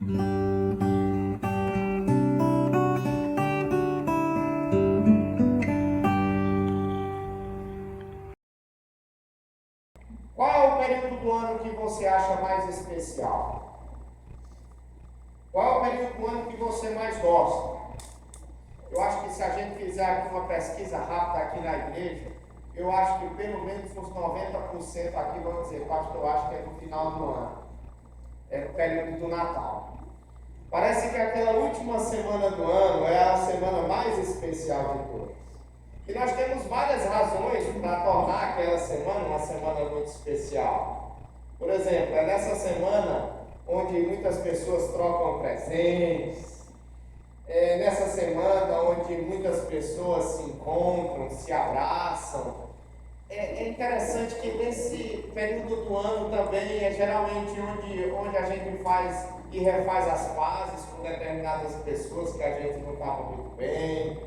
Qual é o período do ano que você acha mais especial? Qual é o período do ano que você mais gosta? Eu acho que se a gente fizer aqui uma pesquisa rápida aqui na igreja, eu acho que pelo menos uns 90% aqui vão dizer, pastor, eu acho que é no final do ano. É no período do Natal. Parece que aquela última semana do ano é a semana mais especial de todas. E nós temos várias razões para tornar aquela semana uma semana muito especial. Por exemplo, é nessa semana onde muitas pessoas trocam presentes, é nessa semana onde muitas pessoas se encontram, se abraçam. É interessante que nesse período do ano também é geralmente onde a gente faz e refaz as pazes com determinadas pessoas que a gente não estava muito bem.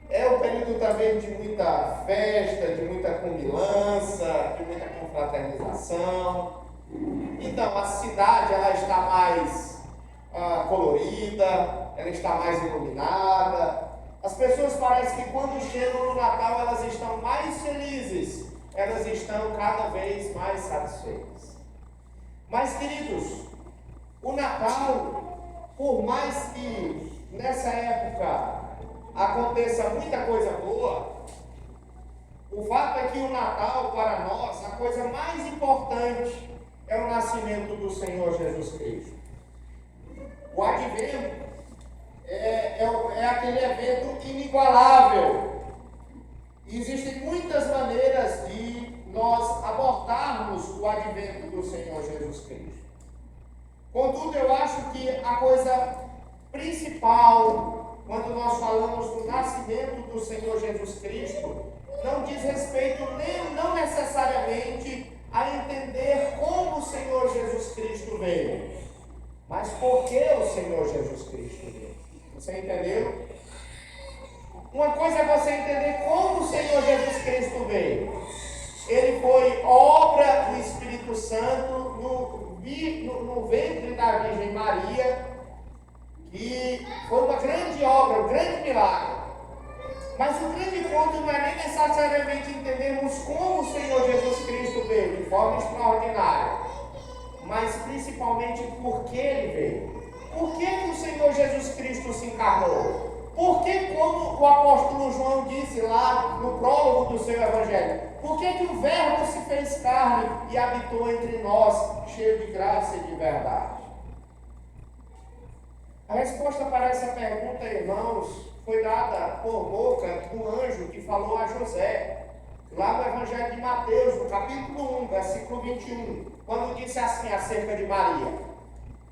É um período também de muita festa, de muita comilança, de muita confraternização. Então a cidade ela está mais colorida, ela está mais iluminada. As pessoas parecem que quando chegam no Natal elas estão mais felizes, elas estão cada vez mais satisfeitas. Mas queridos, o Natal, por mais que nessa época aconteça muita coisa boa, o fato é que o Natal para nós, a coisa mais importante é o nascimento do Senhor Jesus Cristo. O Advento é aquele evento inigualável. E existem muitas maneiras de nós abordarmos o advento do Senhor Jesus Cristo. Contudo, eu acho que a coisa principal, quando nós falamos do nascimento do Senhor Jesus Cristo, não diz respeito não necessariamente a entender como o Senhor Jesus Cristo veio, mas por que o Senhor Jesus Cristo veio. Você entendeu? Uma coisa é você entender como o Senhor Jesus Cristo veio. Ele foi obra do Espírito Santo no ventre da Virgem Maria, que foi uma grande obra, um grande milagre. Mas o grande ponto não é nem necessariamente entendermos como o Senhor Jesus Cristo veio, de forma extraordinária, mas principalmente por que ele veio. Por que o Senhor Jesus Cristo se encarnou? Porque, como o apóstolo João disse lá no prólogo do seu evangelho, por que o Verbo se fez carne e habitou entre nós, cheio de graça e de verdade? A resposta para essa pergunta, irmãos, foi dada por boca do anjo que falou a José, lá no Evangelho de Mateus, no capítulo 1, versículo 21, quando disse assim acerca de Maria.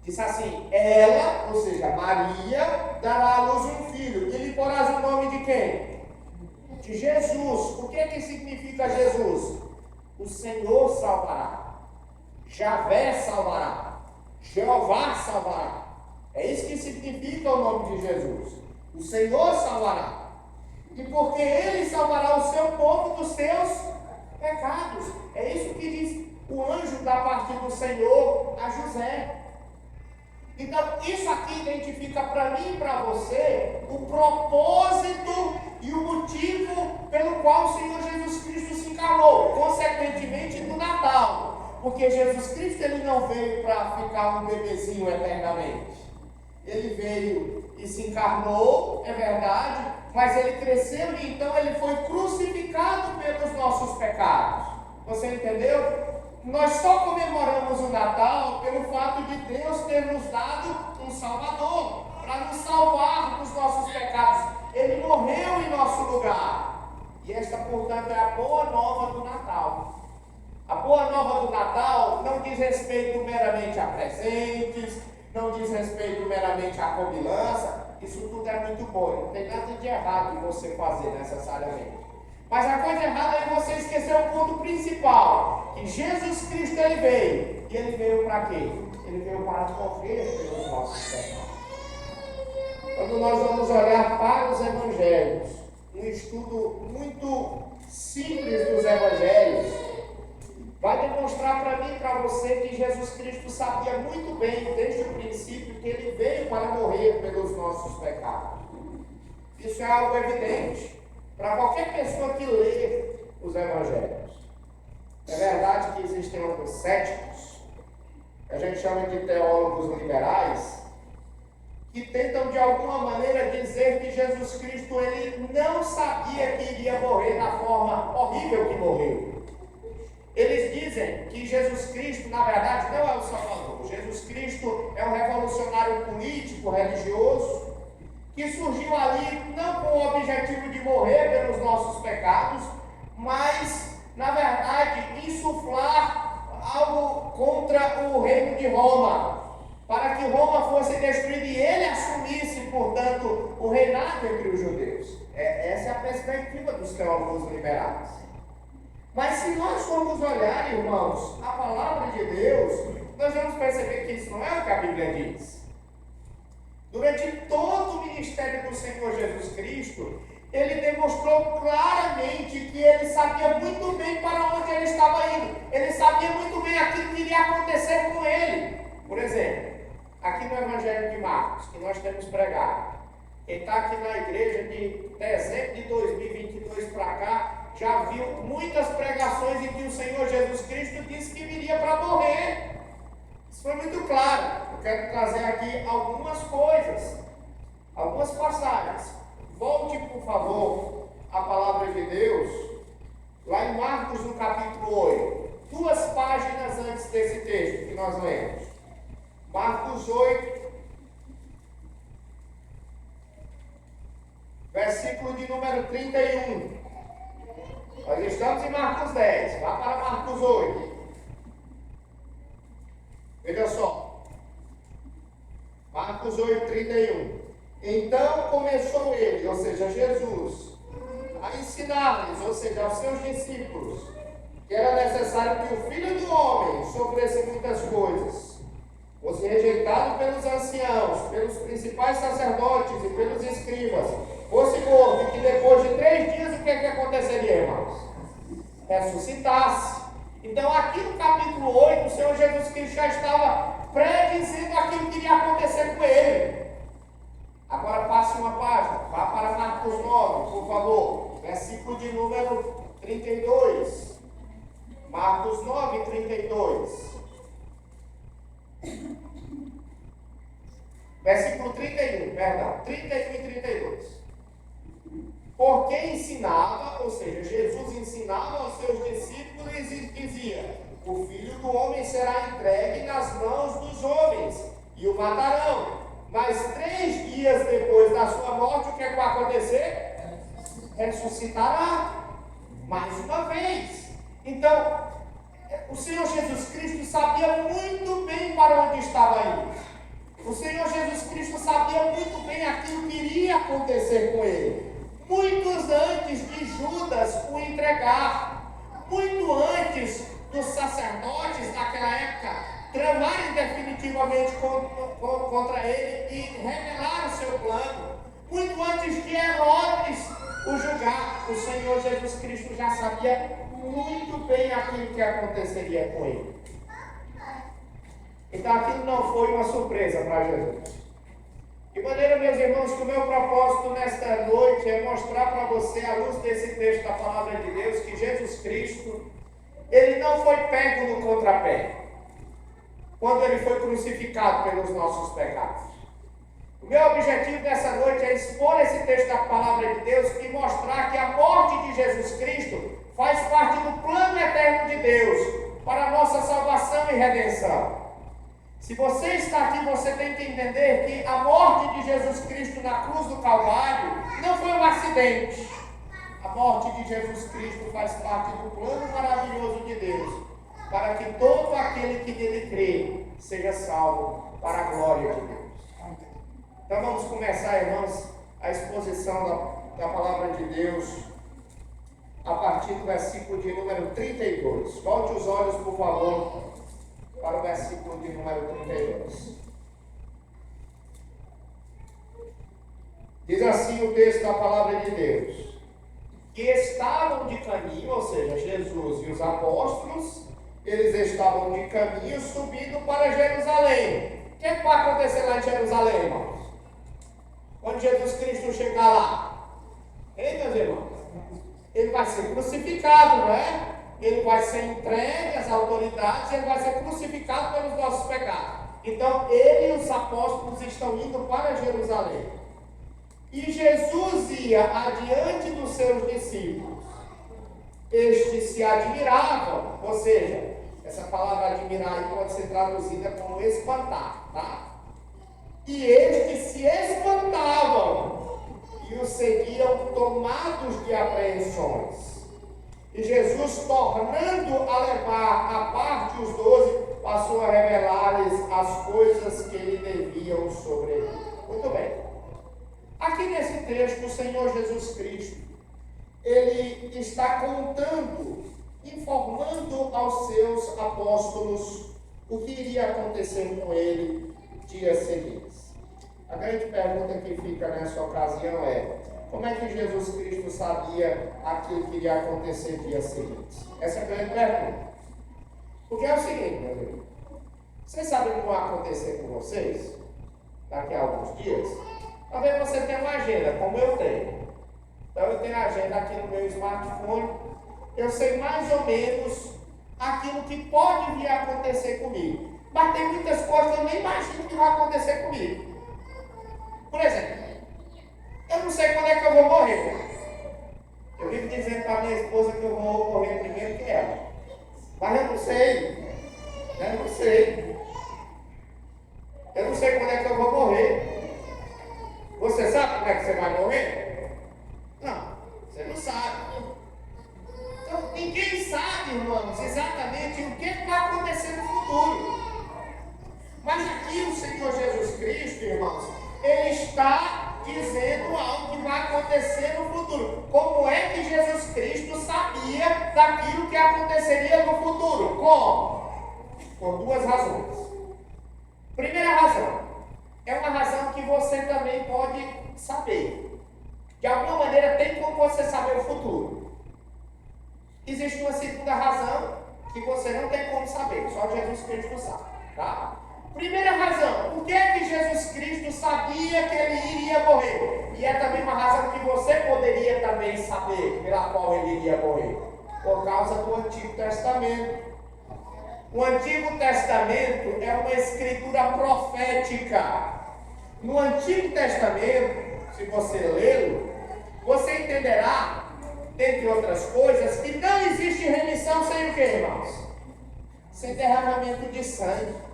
Disse assim, ela, ou seja, Maria, dará à luz um filho, e lhe porás o nome de quem? De Jesus. O que significa Jesus? O Senhor salvará, Javé salvará, Jeová salvará. É isso que significa o nome de Jesus. O Senhor salvará. E porque Ele salvará o seu povo dos seus pecados. É isso que diz o anjo da parte do Senhor a José. Então, isso aqui identifica para mim e para você o propósito e o motivo pelo qual o Senhor Jesus Cristo se encarnou, consequentemente no Natal. Porque Jesus Cristo ele não veio para ficar um bebezinho eternamente. Ele veio e se encarnou, é verdade, mas ele cresceu e então ele foi crucificado pelos nossos pecados. Você entendeu? Nós só comemoramos o Natal pelo fato de Deus ter nos dado um Salvador, para nos salvar dos nossos pecados. Ele morreu em nosso lugar. E esta, portanto, é a boa nova do Natal. A boa nova do Natal não diz respeito meramente a presentes, não diz respeito meramente à comilança. Isso tudo é muito bom, não tem nada de errado em você fazer necessariamente. Mas a coisa errada é você esquecer o ponto principal, que Jesus Cristo ele veio. E ele veio para quê? Ele veio para morrer pelos nossos pecados. Quando nós vamos olhar para os evangelhos, um estudo muito simples dos evangelhos, vai demonstrar para mim e para você que Jesus Cristo sabia muito bem, desde o princípio, princípio que ele veio para morrer pelos nossos pecados. Isso é algo evidente para qualquer pessoa que lê os evangelhos. É verdade que existem alguns céticos, que a gente chama de teólogos liberais, que tentam de alguma maneira dizer que Jesus Cristo ele não sabia que iria morrer da forma horrível que morreu. Eles dizem que Jesus Cristo, na verdade, não é o Salvador. Jesus Cristo é um revolucionário político, religioso, que surgiu ali não com o objetivo de morrer pelos nossos pecados, mas, na verdade, insuflar algo contra o reino de Roma, para que Roma fosse destruída e ele assumisse, portanto, o reinado entre os judeus. Essa é a perspectiva dos teólogos liberais. Mas se nós formos olhar, irmãos, a palavra de Deus, nós vamos perceber que isso não é o que a Bíblia diz. Durante todo o ministério do Senhor Jesus Cristo, ele demonstrou claramente que ele sabia muito bem para onde ele estava indo. Ele sabia muito bem aquilo que iria acontecer com ele. Por exemplo, aqui no Evangelho de Marcos, que nós temos pregado, quem está aqui na igreja de dezembro de 2022 para cá, já viu muitas pregações em que o Senhor Jesus Cristo disse que viria para morrer. Isso foi muito claro. Eu quero trazer aqui algumas coisas, algumas passagens. Volte, por favor, à palavra de Deus, lá em Marcos, no capítulo 8. 2 páginas antes desse texto que nós lemos. Marcos 8, versículo de número 31. Nós estamos em Marcos 10, vá para Marcos 8. Veja só. Marcos 8, 31. Então começou ele, ou seja, Jesus, a ensinar-lhes, ou seja, aos seus discípulos, que era necessário que o Filho do Homem sofresse muitas coisas, fosse rejeitado pelos anciãos, pelos principais sacerdotes e pelos escribas, fosse morto, e que depois de 3 dias o que aconteceria, irmãos? Ressuscitasse. Então aqui no capítulo 8, o Senhor Jesus Cristo já estava predizendo aquilo que iria acontecer com ele. Agora passe uma página, vá para Marcos 9, por favor, versículo de número 32. Marcos 9, 32. Versículo 31, perdão, 31 e 32. Porque ensinava, ou seja, Jesus ensinava aos seus discípulos e dizia: o Filho do Homem será entregue nas mãos dos homens e o matarão. Mas 3 dias depois da sua morte, o que vai acontecer? Ressuscitará mais uma vez. Então, o Senhor Jesus Cristo sabia muito bem para onde estava indo. O Senhor Jesus Cristo sabia muito bem aquilo que iria acontecer com ele. Muitos antes de Judas o entregar, muito antes dos sacerdotes daquela época tramarem definitivamente contra ele e revelar o seu plano, muito antes de Herodes o julgar, o Senhor Jesus Cristo já sabia muito bem aquilo que aconteceria com ele. Então aquilo não foi uma surpresa para Jesus. De maneira, meus irmãos, que o meu propósito nesta noite é mostrar para você, à luz desse texto da palavra de Deus, que Jesus Cristo, ele não foi pego no contrapé quando ele foi crucificado pelos nossos pecados. O meu objetivo nessa noite é expor esse texto da palavra de Deus e mostrar que a morte de Jesus Cristo faz parte do plano eterno de Deus para a nossa salvação e redenção. Se você está aqui, você tem que entender que a morte de Jesus Cristo na cruz do Calvário não foi um acidente. A morte de Jesus Cristo faz parte do plano maravilhoso de Deus, para que todo aquele que nele crê seja salvo para a glória de Deus. Então vamos começar, irmãos, a exposição da palavra de Deus a partir do versículo de número 32. Volte os olhos, por favor, para o versículo de número 32. Diz assim o texto da palavra de Deus: que estavam de caminho, ou seja, Jesus e os apóstolos, eles estavam de caminho subindo para Jerusalém, O que é que vai acontecer lá em Jerusalém, irmãos? Quando Jesus Cristo chegar lá? Hein, meus irmãos? Ele vai ser crucificado, não é? Ele vai ser entregue às autoridades, ele vai ser crucificado pelos nossos pecados. Então, ele e os apóstolos estão indo para Jerusalém. E Jesus ia adiante dos seus discípulos. Estes se admiravam, ou seja, essa palavra admirar aí pode ser traduzida como espantar, tá? E estes se espantavam e o seguiam tomados de apreensões. E Jesus, tornando a levar à parte os 12, passou a revelar-lhes as coisas que lhe deviam sobreviver. Muito bem. Aqui nesse texto, o Senhor Jesus Cristo, ele está contando, informando aos seus apóstolos o que iria acontecer com ele dias seguintes. A grande pergunta que fica nessa ocasião é: como é que Jesus Cristo sabia aquilo que iria acontecer dias seguintes? Essa é a grande pergunta. Porque é o seguinte, meu Deus, vocês sabem o que vai acontecer com vocês daqui a alguns dias? Talvez você tenha uma agenda, como eu tenho. Então eu tenho a agenda aqui no meu smartphone, eu sei mais ou menos aquilo que pode vir a acontecer comigo. Mas tem muitas coisas que eu nem imagino que vai acontecer comigo. Por exemplo, eu não sei quando é que eu vou morrer. Eu vivo dizendo para minha esposa que eu vou morrer primeiro que ela. Mas eu não sei. Eu não sei. Eu não sei quando é que eu vou morrer. Você sabe como é que você vai morrer? Não, você não sabe. Então, ninguém sabe, irmãos, exatamente o que vai acontecer no futuro. Mas aqui o Senhor Jesus Cristo, irmãos, ele está dizendo algo que vai acontecer no futuro. Como é que Jesus Cristo sabia daquilo que aconteceria no futuro? Como? Por duas razões. Primeira razão, é uma razão que você também pode saber. De alguma maneira tem como você saber o futuro. Existe uma segunda razão que você não tem como saber, só Jesus Cristo sabe, tá? Primeira razão, por que é que Jesus Cristo sabia que ele iria morrer? E é também uma razão que você poderia também saber pela qual ele iria morrer. Por causa do Antigo Testamento. O Antigo Testamento é uma escritura profética. No Antigo Testamento, se você lê-lo, você entenderá, dentre outras coisas, que não existe remissão sem o que, irmãos? Sem derramamento de sangue.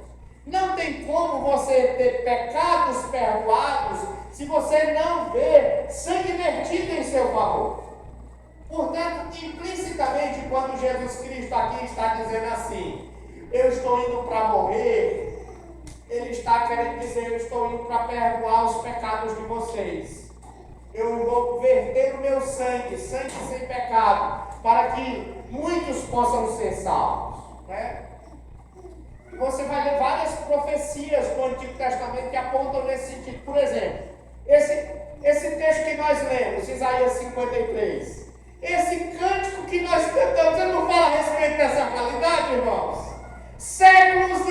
Não tem como você ter pecados perdoados se você não vê sangue vertido em seu favor. Portanto, implicitamente, quando Jesus Cristo aqui está dizendo assim: eu estou indo para morrer, ele está querendo dizer: eu estou indo para perdoar os pecados de vocês. Eu vou verter o meu sangue, sangue sem pecado, para que muitos possam ser salvos, né? Você vai ver várias profecias do Antigo Testamento que apontam nesse sentido. Por exemplo, esse texto que nós lemos, Isaías 53, esse cântico que nós cantamos, ele não fala a respeito dessa realidade, irmãos? Séculos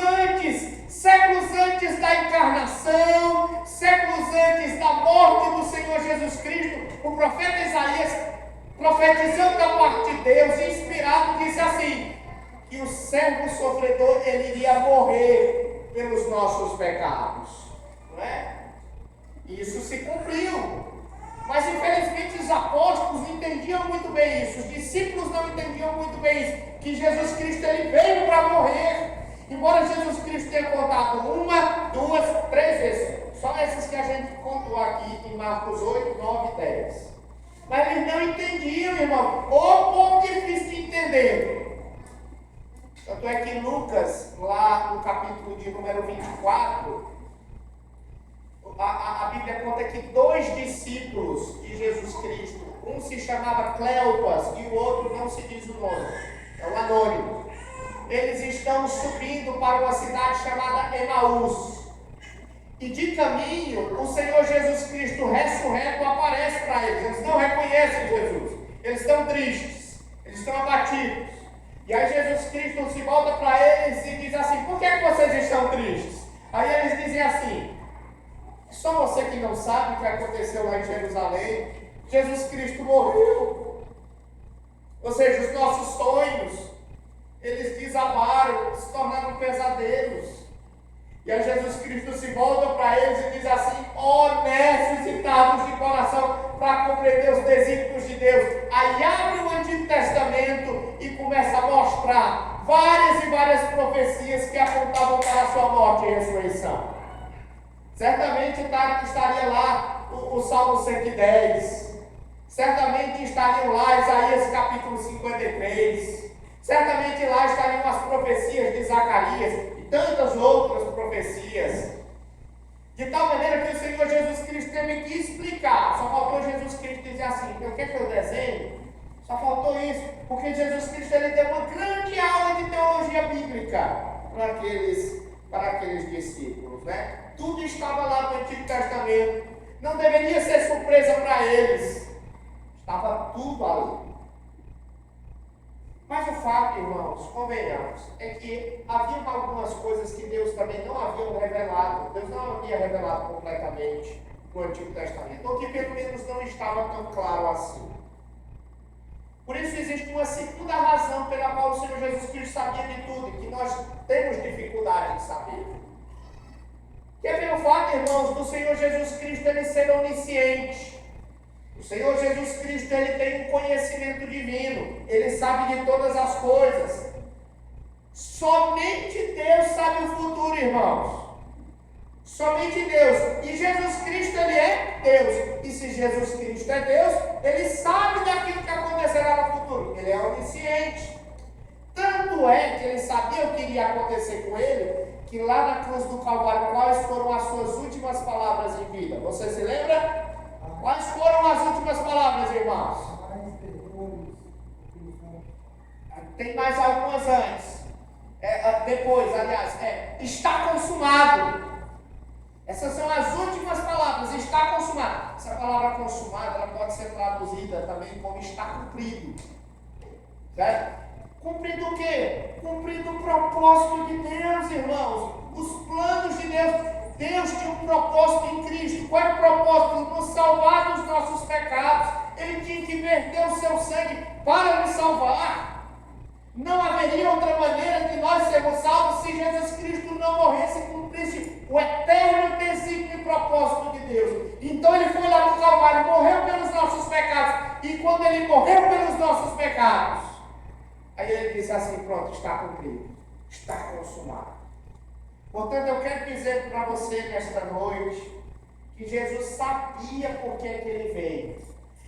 antes da encarnação, séculos antes da morte do Senhor Jesus Cristo, o profeta Isaías, profetizando da parte de Deus, inspirado, disse assim: que o servo sofredor, ele iria morrer pelos nossos pecados, não é? E isso se cumpriu. Mas infelizmente os apóstolos não entendiam muito bem isso, os discípulos não entendiam muito bem isso, que Jesus Cristo ele veio para morrer. Embora Jesus Cristo tenha contado 1, 2, 3 vezes, só essas que a gente contou aqui em Marcos 8, 9 e 10. Mas eles não entendiam, irmão, ou pouco difícil de entender. Tanto é que Lucas, lá no capítulo de número 24, a Bíblia conta que 2 discípulos de Jesus Cristo, um se chamava Cleopas e o outro não se diz o nome, é um anônimo. Eles estão subindo para uma cidade chamada Emaús. E de caminho, o Senhor Jesus Cristo ressurreto aparece para eles. Eles não reconhecem Jesus. Eles estão tristes. Eles estão abatidos. E aí Jesus Cristo se volta para eles e diz assim: por que vocês estão tristes? Aí eles dizem assim: só você que não sabe o que aconteceu lá em Jerusalém. Jesus Cristo morreu. Ou seja, os nossos sonhos, eles desabaram, se tornaram pesadelos. E aí Jesus Cristo se volta para eles e diz assim: honestos e tardos de coração, para compreender os desígnios de Deus. Aí abre o Antigo Testamento e começa a mostrar várias e várias profecias que apontavam para a sua morte e ressurreição. Certamente estaria lá o Salmo 110. Certamente estariam lá Isaías capítulo 53. Certamente lá estariam as profecias de Zacarias e tantas outras profecias. De tal maneira que o Senhor Jesus Cristo teve que explicar. Só faltou Jesus Cristo dizer assim: o que é que eu desenho? Só faltou isso, porque Jesus Cristo ele deu uma grande aula de teologia bíblica para aqueles discípulos, né? Tudo estava lá no Antigo Testamento. Não deveria ser surpresa para eles. Estava tudo ali. Mas o fato, irmãos, convenhamos, é que havia algumas coisas que Deus também não havia revelado. Deus não havia revelado completamente no Antigo Testamento, ou que pelo menos não estava tão claro assim. Por isso existe uma segunda razão pela qual o Senhor Jesus Cristo sabia de tudo, e que nós temos dificuldade de saber. Quer ver o fato, irmãos, do Senhor Jesus Cristo ele ser onisciente? O Senhor Jesus Cristo ele tem um conhecimento divino, ele sabe de todas as coisas. Somente Deus sabe o futuro, irmãos. Somente Deus. E Jesus Cristo ele é Deus. E se Jesus Cristo é Deus, ele sabe daquilo que acontecerá no futuro. Ele é onisciente. Tanto é que ele sabia o que iria acontecer com ele, que lá na cruz do Calvário, quais foram as suas últimas palavras em vida? Você se lembra? Quais foram as últimas palavras, irmãos? Tem mais algumas antes. Depois, aliás, está consumado. Essas são as últimas palavras, está consumado. Essa palavra consumada, ela pode ser traduzida também como está cumprido. Certo? Cumprido o quê? Cumprido o propósito de Deus, irmãos. Os planos de Deus. Deus tinha um propósito em Cristo. Qual é o propósito? Nos salvar dos nossos pecados. Ele tinha que verter o seu sangue para nos salvar. Não haveria outra maneira de nós sermos salvos se Jesus Cristo não morresse e cumprisse o eterno desígnio e propósito de Deus. Então ele foi lá no Calvário, morreu pelos nossos pecados. E quando ele morreu pelos nossos pecados, aí ele disse assim: pronto, está cumprido, está consumado. Portanto, eu quero dizer para você nesta noite que Jesus sabia por que ele veio.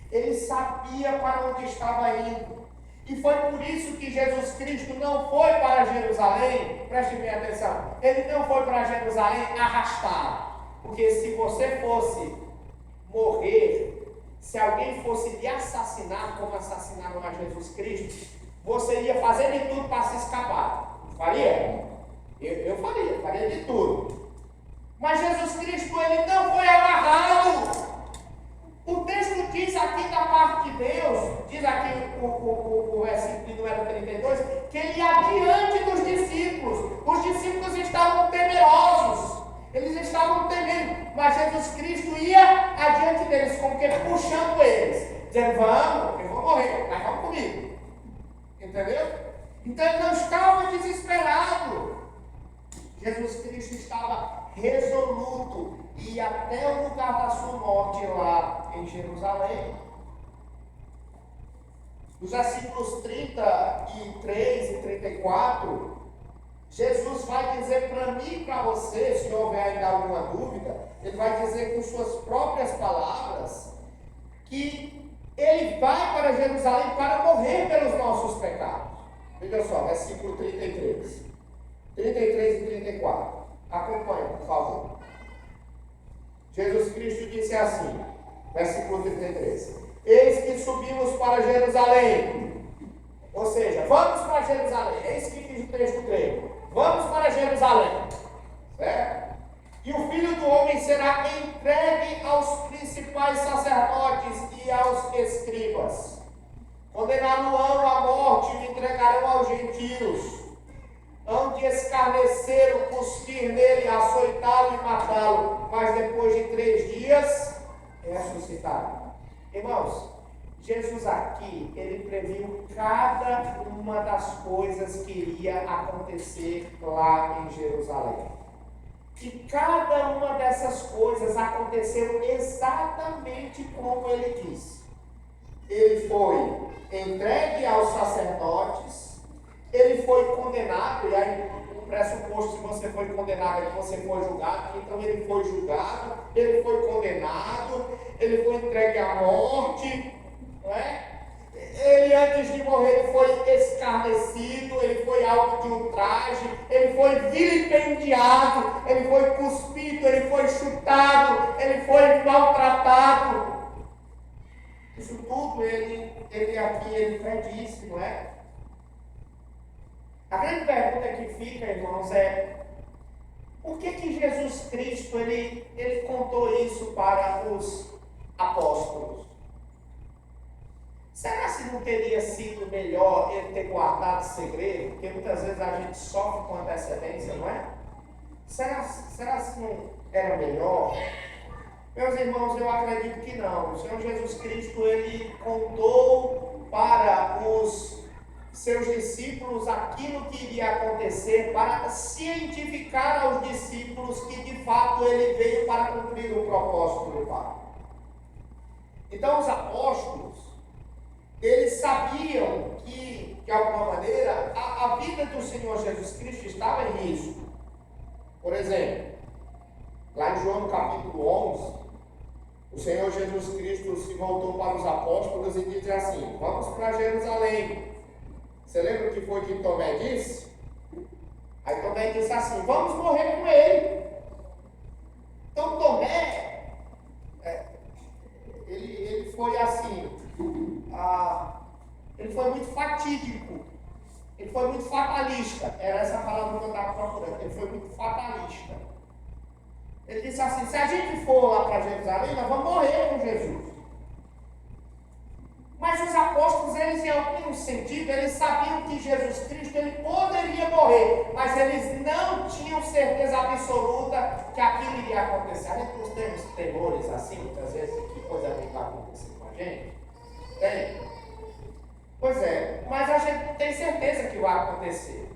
Ele sabia para onde estava indo. E foi por isso que Jesus Cristo não foi para Jerusalém, preste bem atenção, ele não foi para Jerusalém arrastado. Porque se você fosse morrer, se alguém fosse lhe assassinar, como assassinaram a Jesus Cristo, você ia fazer de tudo para se escapar. Não faria? Eu faria de tudo. Mas Jesus Cristo, ele não foi amarrado. O texto diz aqui da parte de Deus, diz aqui o versículo de número 32, que ele ia adiante dos discípulos. Os discípulos estavam temerosos, eles estavam temendo, mas Jesus Cristo ia adiante deles, como que puxando eles, dizendo: vamos, eu vou morrer, mas vamos comigo. Entendeu? Então ele não estava desesperado. Jesus Cristo estava resoluto e ia até o lugar da sua morte lá em Jerusalém. Nos versículos 33 e 34, Jesus vai dizer para mim e para você, se houver ainda alguma dúvida, ele vai dizer com suas próprias palavras que ele vai para Jerusalém para morrer pelos nossos pecados. Veja só, versículo 33 e 34. Acompanhe, por favor. Jesus Cristo disse assim, versículo 33: eis que subimos para Jerusalém. Ou seja, vamos para Jerusalém. Eis que diz o texto grego: vamos para Jerusalém. Certo? E o Filho do Homem será entregue aos principais sacerdotes e aos escribas. Condenar-no-ão à morte e o entregarão aos gentios. Hão de escarnecê-lo, cuspir nele, açoitá-lo e matá-lo, mas depois de 3 dias, ressuscitaram. Irmãos, Jesus aqui, ele previu cada uma das coisas que iria acontecer lá em Jerusalém. E cada uma dessas coisas aconteceu exatamente como ele disse. Ele foi entregue aos sacerdotes, ele foi condenado, e aí o pressuposto, se você foi condenado, é que você foi julgado. Então ele foi julgado, ele foi condenado, ele foi entregue à morte, não é? Ele, antes de morrer, ele foi escarnecido, ele foi alvo de ultraje, ele foi vilipendiado, ele foi cuspido, ele foi chutado, ele foi maltratado. Isso tudo ele aqui, ele predisse, não é? A grande pergunta que fica, irmãos, é: por que Jesus Cristo, ele contou isso para os apóstolos? Será que não teria sido melhor ele ter guardado segredo? Porque muitas vezes a gente sofre com antecedência, não é? Será que não era melhor? Meus irmãos, eu acredito que não. O Senhor Jesus Cristo, ele contou para os seus discípulos aquilo que iria acontecer, para cientificar aos discípulos que de fato ele veio para cumprir o propósito do Pai. Então os apóstolos, eles sabiam que, de alguma maneira, a vida do Senhor Jesus Cristo estava em risco. Por exemplo, lá em João capítulo 11, o Senhor Jesus Cristo se voltou para os apóstolos e disse assim: vamos para Jerusalém. Você lembra o que foi que Tomé disse? Aí Tomé disse assim: vamos morrer com ele. Então Tomé, ele foi assim, ele foi muito fatídico, ele foi muito fatalista. Era essa palavra que eu estava procurando. Ele foi muito fatalista. Ele disse assim: se a gente for lá para Jerusalém, nós vamos morrer com Jesus. Mas os apóstolos, eles em algum sentido, eles sabiam que Jesus Cristo, ele poderia morrer, mas eles não tinham certeza absoluta que aquilo iria acontecer. A gente não temos temores assim, muitas vezes, que coisa ruim vai acontecer com a gente? Tem? Pois é, mas a gente não tem certeza que vai acontecer.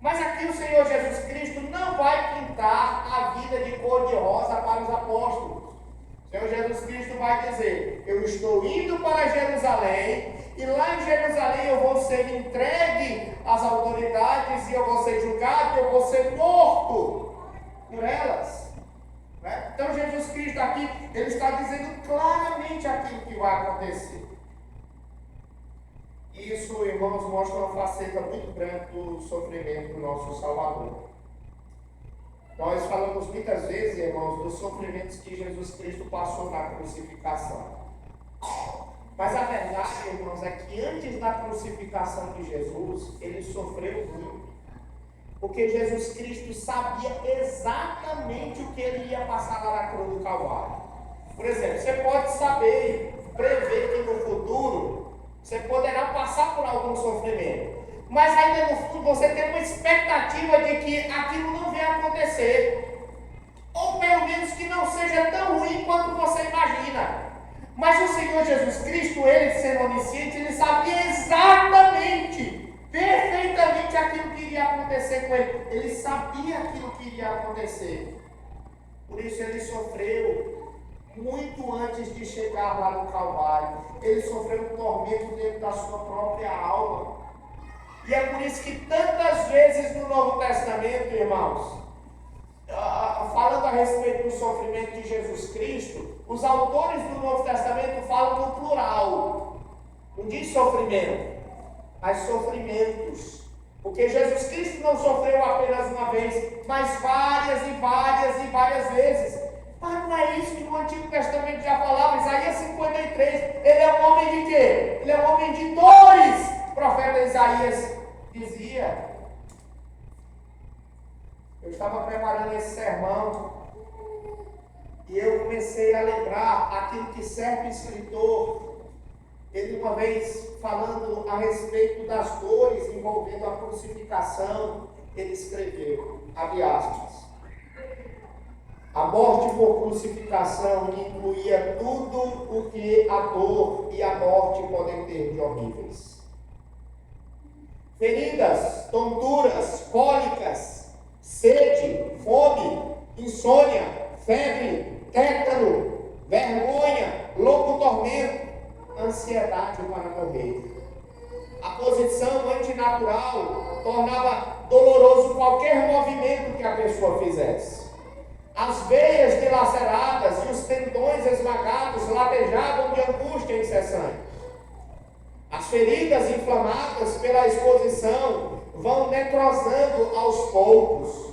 Mas aqui o Senhor Jesus Cristo não vai pintar a vida de cor-de-rosa para os apóstolos. O Senhor Jesus Cristo vai dizer: eu estou indo para Jerusalém, e lá em Jerusalém eu vou ser entregue às autoridades, e eu vou ser julgado, e eu vou ser morto por elas. Então Jesus Cristo aqui, ele está dizendo claramente aquilo que vai acontecer. Isso, irmãos, mostra uma faceta muito grande do sofrimento do nosso Salvador. Nós falamos muitas vezes, irmãos, dos sofrimentos que Jesus Cristo passou na crucificação. Mas a verdade, irmãos, é que antes da crucificação de Jesus, ele sofreu muito. Porque Jesus Cristo sabia exatamente o que ele ia passar lá na cruz do Calvário. Por exemplo, você pode saber e prever que no futuro você poderá passar por algum sofrimento, mas ainda no futuro você tem uma expectativa de que aquilo não venha acontecer, ou pelo menos que não seja tão ruim quanto você imagina. Mas o Senhor Jesus Cristo, ele sendo onisciente, ele sabia exatamente, perfeitamente aquilo que iria acontecer com ele. Ele sabia aquilo que iria acontecer. Por isso ele sofreu muito antes de chegar lá no Calvário. Ele sofreu um tormento dentro da sua própria alma. E é por isso que tantas vezes no Novo Testamento, irmãos, falando a respeito do sofrimento de Jesus Cristo, os autores do Novo Testamento falam no plural. Não diz sofrimento, mas sofrimentos. Porque Jesus Cristo não sofreu apenas uma vez, mas várias e várias e várias vezes. Mas não é isso que no Antigo Testamento já falava. Isaías 53, ele é um homem de quê? Ele é um homem de dores. O profeta Isaías dizia. Eu estava preparando esse sermão e eu comecei a lembrar aquilo que certo escritor, ele uma vez falando a respeito das dores envolvendo a crucificação, ele escreveu, abre aspas, a morte por crucificação incluía tudo o que a dor e a morte podem ter de horríveis. Feridas, tonturas, cólicas, sede, fome, insônia, febre, tétano, vergonha, louco tormento, ansiedade para morrer. A posição antinatural tornava doloroso qualquer movimento que a pessoa fizesse. As veias dilaceradas e os tendões esmagados latejavam de angústia incessante. As feridas inflamadas pela exposição vão necrosando aos poucos.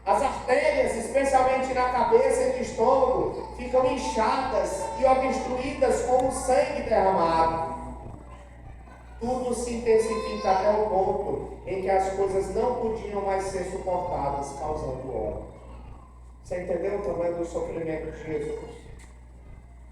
As artérias, especialmente na cabeça e no estômago, ficam inchadas e obstruídas com o sangue derramado. Tudo se intensifica até o ponto em que as coisas não podiam mais ser suportadas, causando óbito. Você entendeu o tamanho do sofrimento de Jesus?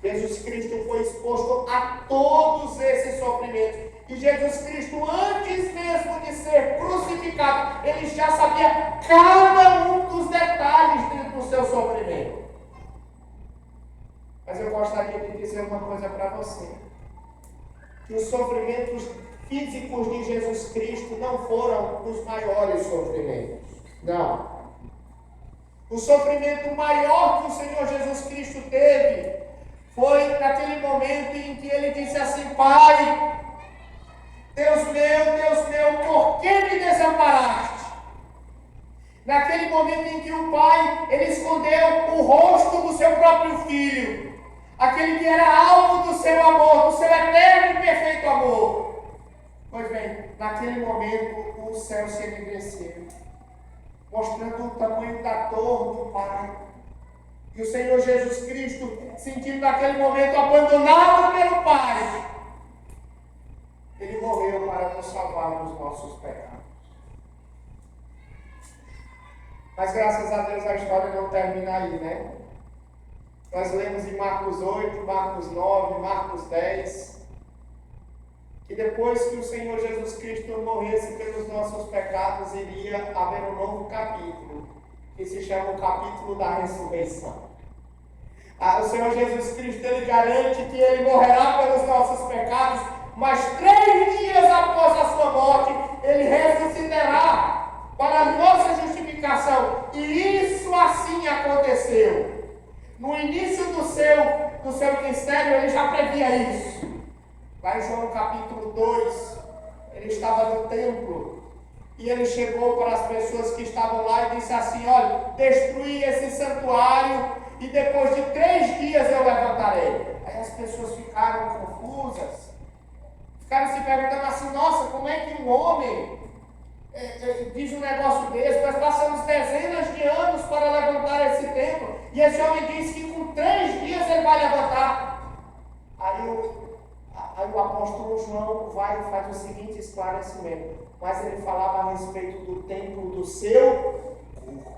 Jesus Cristo foi exposto a todos esses sofrimentos. E Jesus Cristo, antes mesmo de ser crucificado, ele já sabia cada um dos detalhes dentro do seu sofrimento. Mas eu gostaria de dizer uma coisa para você. Que os sofrimentos físicos de Jesus Cristo não foram os maiores sofrimentos. Não. O sofrimento maior que o Senhor Jesus Cristo teve foi naquele momento em que ele disse assim: Pai, Deus meu, por que me desamparaste? Naquele momento em que o Pai, ele escondeu o rosto do seu próprio Filho, aquele que era alvo do seu amor, do seu eterno e perfeito amor. Pois bem, naquele momento o céu se enegreceu, mostrando o tamanho da dor do Pai. E o Senhor Jesus Cristo, sentindo naquele momento abandonado pelo Pai, ele morreu para nos salvar dos nossos pecados. Mas graças a Deus a história não termina aí, né? Nós lemos em Marcos 8, Marcos 9, Marcos 10, que depois que o Senhor Jesus Cristo morresse pelos nossos pecados, iria haver um novo capítulo, que se chama o capítulo da ressurreição. O Senhor Jesus Cristo, ele garante que ele morrerá pelos nossos pecados, mas 3 dias após a sua morte, ele ressuscitará para a nossa justificação. E isso assim aconteceu. No início do seu ministério, ele já previa isso. Lá em João capítulo 2, ele estava no templo e ele chegou para as pessoas que estavam lá e disse assim: olha, destruí esse santuário e depois de 3 dias eu levantarei. Aí as pessoas ficaram confusas, ficaram se perguntando assim: nossa, como é que um homem diz um negócio desse? Nós passamos dezenas de anos para levantar esse templo e esse homem diz que com 3 dias ele vai levantar. Aí o apóstolo João vai e faz o seguinte esclarecimento: mas ele falava a respeito do templo do seu corpo.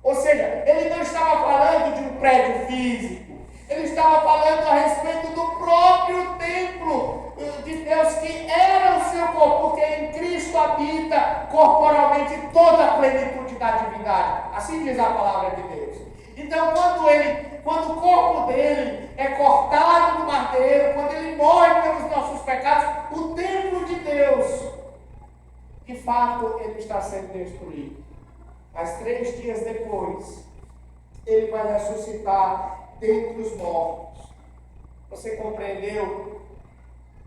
Ou seja, ele não estava falando de um prédio físico, ele estava falando a respeito do próprio templo de Deus, que era o seu corpo, porque em Cristo habita corporalmente toda a plenitude da divindade. Assim diz a palavra de Deus. Então, quando o corpo dele é cortado no madeiro, quando ele morre pelos nossos pecados, o templo de Deus, de fato, ele está sendo destruído. Mas 3 dias depois, ele vai ressuscitar dentre os mortos. Você compreendeu?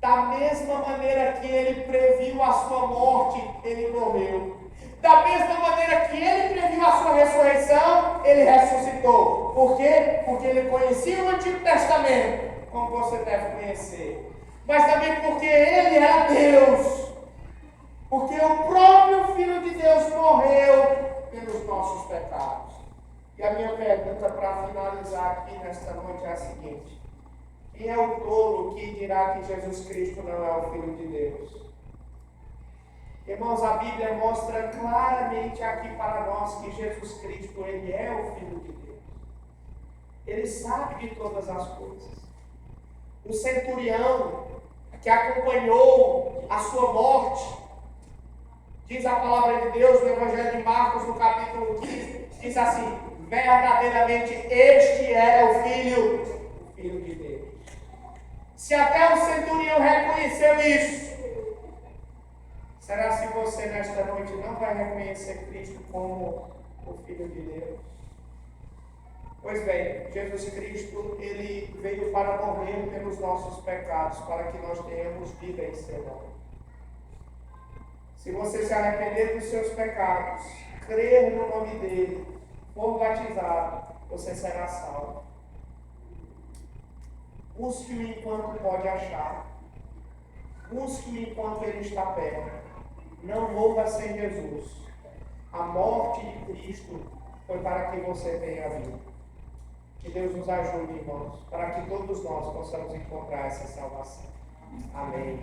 Da mesma maneira que ele previu a sua morte, ele morreu. Da mesma maneira que ele previu a sua ressurreição, ele ressuscitou. Por quê? Porque ele conhecia o Antigo Testamento, como você deve conhecer. Mas também porque ele era Deus. Porque o próprio Filho de Deus morreu pelos nossos pecados. E a minha pergunta para finalizar aqui nesta noite é a seguinte: quem é o tolo que dirá que Jesus Cristo não é o Filho de Deus? Irmãos, a Bíblia mostra claramente aqui para nós que Jesus Cristo, ele é o Filho de Deus. Ele sabe de todas as coisas. O centurião que acompanhou a sua morte Diz a palavra de Deus no Evangelho de Marcos, no capítulo 15, diz assim: verdadeiramente este era o Filho de Deus. Se até o centurião reconheceu isso, será se você nesta noite não vai reconhecer Cristo como o Filho de Deus? Pois bem, Jesus Cristo, Ele veio para morrer pelos nossos pecados, para que nós tenhamos vida em seu nome. Se você se arrepender dos seus pecados, crer no nome dEle, for batizado, você será salvo. Busque-o enquanto pode achar. Busque-o enquanto Ele está perto. Não morra sem Jesus. A morte de Cristo foi para que você tenha vida. Que Deus nos ajude, irmãos, para que todos nós possamos encontrar essa salvação. Amém.